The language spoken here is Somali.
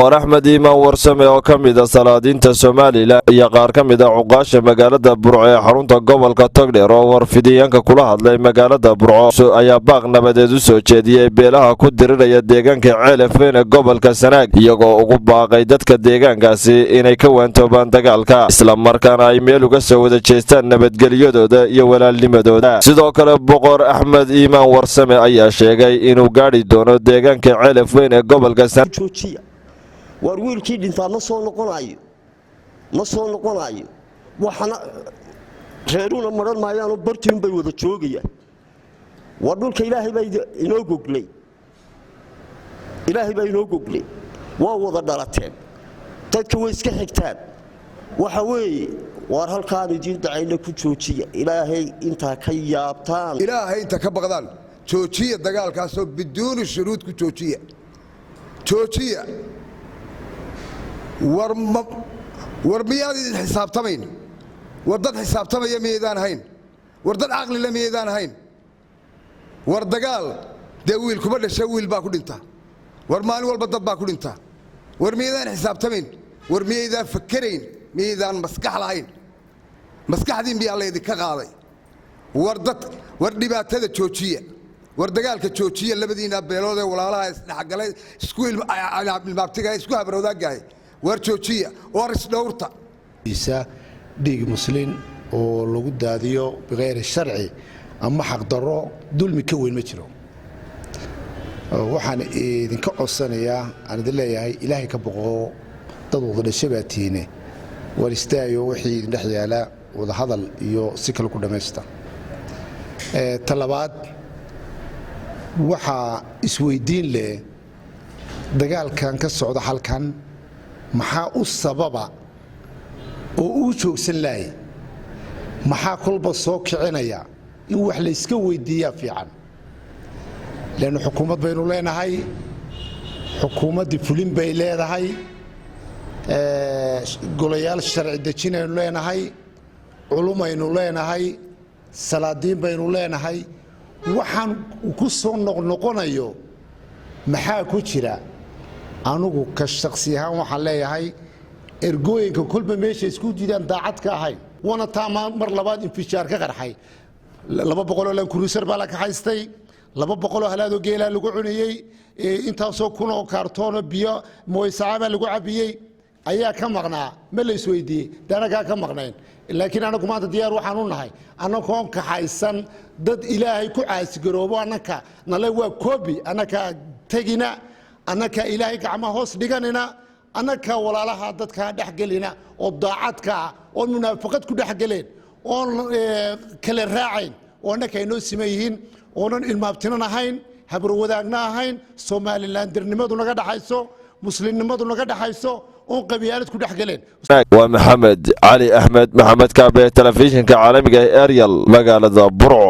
boqor Axmed Iimaan Warsame oo ka mid ah salaadiinta Soomaaliland iyo qaar ka mid ah cuqaasha magaalada Burco ee xarunta gobolka Togdheer oo warfidiyaanka kula hadlay magaalada Burco ayaa baaq nabadeed u soo jeediyay beelaha ku diriraya deegaanka Ceelafeen ee gobolka Sanaag iyagoo ugu baaqay dadka deegaankaasi inay ka waantoobaan dagaalka isla markaana ay meel uga soo wada jeestaan nabadgelyadooda iyo walaalnimadooda. sidoo kale boqor Axmed Iimaan Warsame ayaa sheegay inuu gaari doono deegaanka Ceelafeen ee gobolka Sanaag war wiilkii dhintaa ma soo noqonayo waxana reeruna maran maayaan bartiin bay wada joogayaan war dhulka ilaahay baa inoo goglay waa wada dhalateen dadka way iska xigtaan waxa weeye war halkaan idin dacayna ku joojiya ilaahay inta ka yaabtaan ilaahay inta ka baqdaan joojiya dagaalkaas oo biduun shuruud ku joojiya war miyaad xisaabtamayn war dad xisaabtamaya miyaydaan hayn war dad caqli la miyaydaan hayn war dagaal dee wiil kuma dhashay wiil baa ku dhinta war maalin walba dad baa ku dhinta war miyaydaan xisaabtamayn war miyaydaan fakarayn miyaydaan maskax lahayn maskaxdii miyaa laydinka qaaday war dhibaatada joojiya war dagaalka joojiya labadiina beelood ee walaalaha isdhaxgalay isku ilmaabtiga isku habrowdaagahay war joojiya war isdhowrta dhiig muslim oo lagu daadiyo bigeyr sharci ama xaq daro dulmi ka weyn ma jiro waxaan idinka codsanayaa aan idin leeyahay ilaahay ka boqo dad wada dhashabaatiine war istaayo wixii idin dhex yaala wada hadal iyo si kale ku dhamaysta talabaad waxa isweydiin leh dagaalkan ka socda halkan maxaa u sababa oo uu joogsan lahay maxaa kolba soo kicinaya in wax la iska weydiiyaa fiican leena xukuumad baynu leenahay xukuumadii fulin bay leedahay golayaal sharci dejinaynu leenahay culumaynu leenahay salaadiin baynu leenahay waxaan ku soo noqonayo maxaa ku jira anugu ka shakhsi ahaan waxaan leeyahay ergooyinka kolba meesha isku diidaan daacad ka ahayn wana taamaan mar labaad infijaar ka qarxay 200 lan kuruusar baa la ka haystay 200 halaado geela lagu cuniyay intaasoo kun oo kaartoon biyo mooysaaba lagu cabiyay ayaa ka maqnaa ma la isweydiiyay danaga ka maqnayn laakiin anagu maanta diyaar waxaan u nahay anagoon ka haysan dad ilaahay ku caasigaroobo anaka nala waa koobi anaka tagina anaka ilaahay gacma hoos dhiganina anaka walaalaha dadka dhaxgalina oo daacadka oo munaafaqad ku dhaxgaleen oo kala raacayn oo anaka inoo simeeyeen oonan ilmaabtinan ahayn habro wadaagna ahayn Soomaaliland dirnimadu naga dhaxayso muslimnimadu naga dhaxayso oo qabyaalad ku dhaxgaleen waa Maxamed Ali Ahmed Maxamed Kaabe telefishinka caalamiga ee Ariel magaalada Burco.